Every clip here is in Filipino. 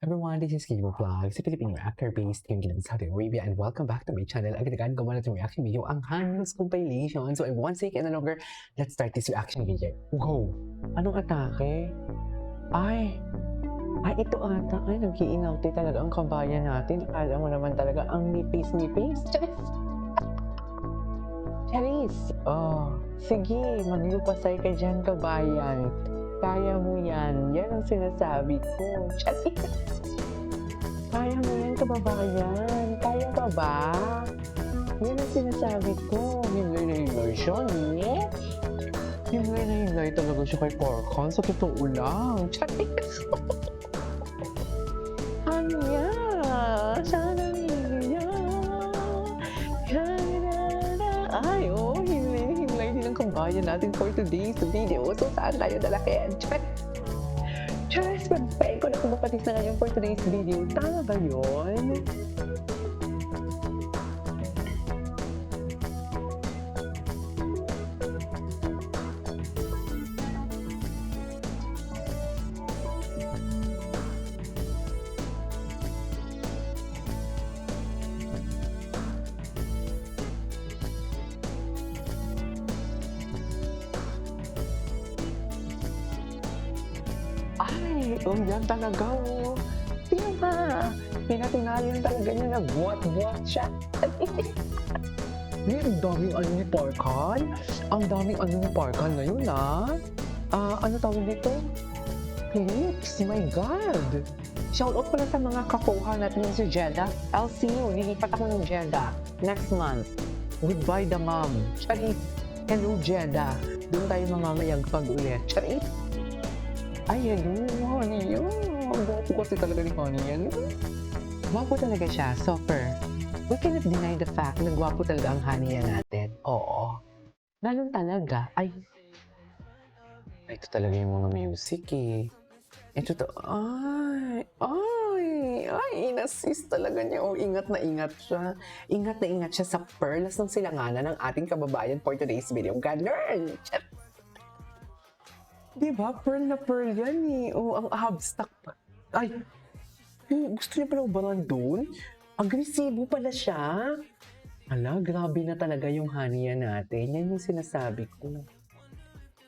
Everyone, this is Kiko Vlog, si Filipino actor-based in Saudi Arabia, and welcome back to my channel. Agad-agad gumawa na itong reaction video, ang Hanyo's compilation. So, I won't take any longer. Let's start this reaction video. Go! Anong atake? Ay, ito ata. Ay, nag-iinawti talaga ang kabayan natin. Akala mo naman talaga ang nipis-nipis. Charis! Oh, sige, maglupasay ka dyan, kabayan. Kaya mo yan. Yan ang sinasabi ko. Charis! Kaya mo yan, kababayan. Kaya ka ba? Yan ang sinasabi ko. Hinlay siya, eh? Hinlay talaga siya kay Porcon sa totoo lang. Charis! Ano yan? Sana ay, oh, hinlay din ang kabayan natin for today's video. So, saan tayo dalakin? Charis, magpain ko na kung mapatis na ngayon for today's video. Tama ba yun? Ay, yan talaga, oh. Diba? Pinatinalian talaga niya na buwat-buwat siya. Ang daming ano ni Porcon. Ang daming ano ni Porcon ngayon, ano tawag dito? Clips, my God. Shoutout pala sa mga kakuha natin si Jeddah. I'll see you. Lilipat ako ng Jeddah next month. Goodbye the mom. Charis. Hello, Jeddah. Doon tayo mamamayagpag ulit. Charis. Ay, hello, honey. Gwapo kasi talaga ni honey yan. Gwapo talaga siya, super. We cannot deny the fact na gwapo talaga ang honey yan natin. Oo. Ganun talaga. Ay, ito talaga yung mga music eh. Ito to, inassist talaga niya. Oh, ingat na ingat siya. Ingat na ingat siya sa perlas ng silanganan ng ating kababayan for today's video. Ganun! Diba? Pearl na pearl yan eh. Oh, ang habstack pa. Ay! Gusto niya pala ubaran doon? Agresibo pala siya. Ala, grabe na talaga yung honey natin. Yan yung sinasabi ko.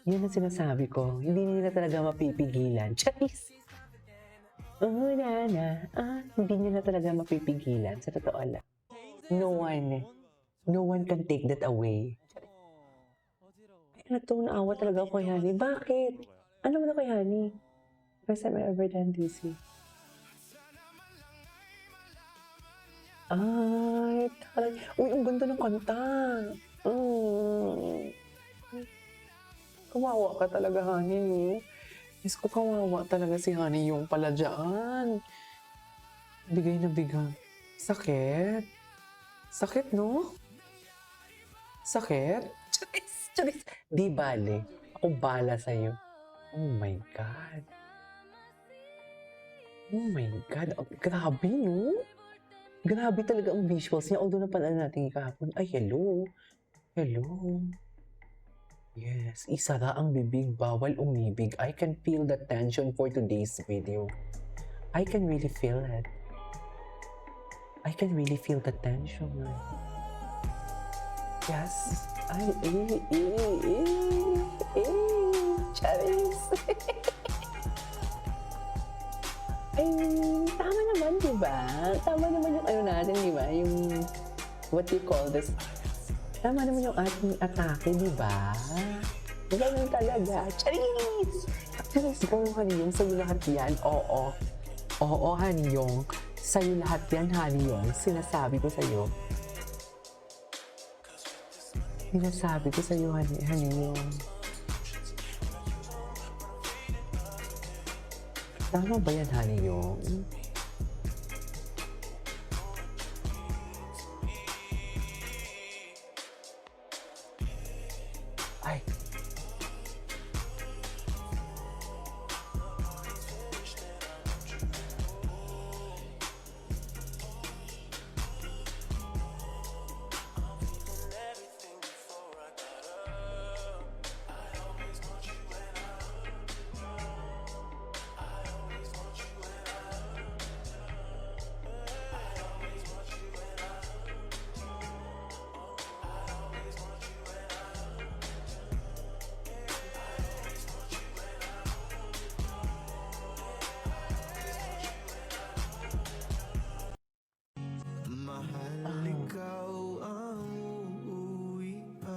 Yan ang sinasabi ko. Hindi nila talaga mapipigilan. Charis! Hindi nila talaga mapipigilan. Sa totoo lang. No one can take that away. Naawa talaga ako kay Honey. Bakit? Ano mo na kay Honey? First time I ever done this eh. Ay, taray. Uy, ang ganda ng kanta. Kawawa ka talaga, Honey. Yes ko, kawawa talaga si Honey yung pala dyan. Bigay na bigay. Sakit. Sakit, no? Sakit? Charis. Di bale. Ako bala sa'yo. Oh my God. Oh my God. Oh, grabe, no? Grabe talaga ang visuals niya. Although napala natin kahapon. Ay, hello. Hello. Yes. Isara ang bibig. Bawal umibig. I can feel the tension for today's video. I can really feel it. I can really feel the tension. Yes. Ay, Charis. Ay, tama naman, diba? Tama naman yung ano natin, diba? Yung, what do you call this? Tama naman yung ating atake, diba? Ganun talaga. Charis! Charis, go, Haniyong, sa'yo lahat yan. Oo. Oo, Haniyong. Sa'yo lahat yan, Haniyong. Sinasabi ko sa'yo. Sinasabi ko sa'yo, Haniyong. Tama ba yan, Haniyong? Ay!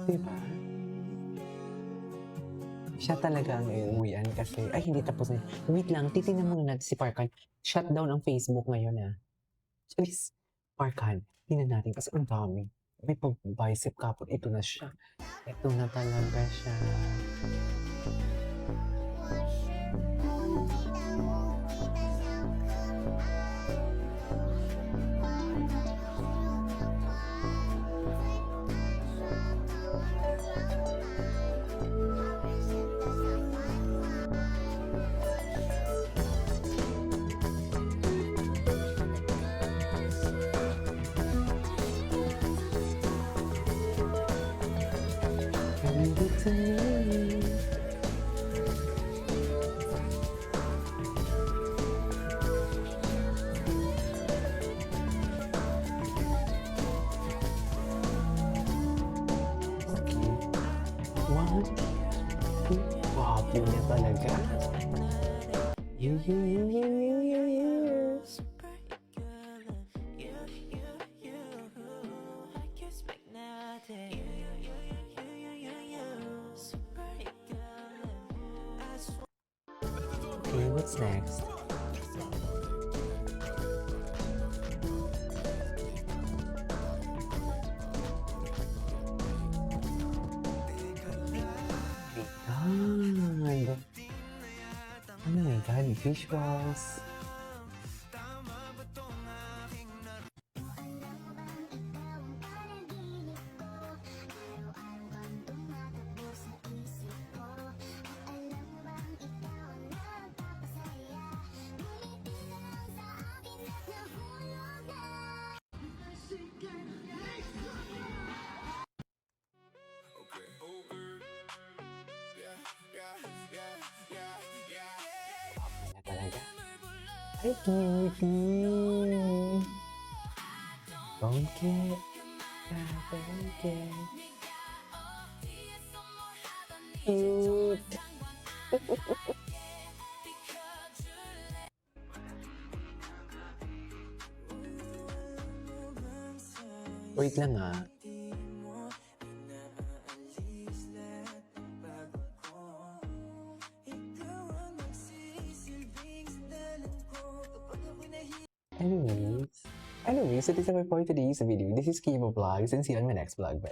Diba? Siya talaga ang iuwian kasi, ay hindi tapos na. Wait lang, titingnan muna natin si Parkan. Shutdown ang Facebook ngayon Please, Parkan, tingnan natin kasi ang dami. May pag-bicep kapon, ito na siya. Ito na talaga siya. Give it to me. Okay. One, two. Wapo niya talaga. You. Okay, what's next? God. Oh my God, visuals. Na talaga. Ay, cutie! Don't get, don't get. Cute! Wait lang Anyways, so this is my for today's video. This is Kibo Vlogs and see you on my next vlog. Bye.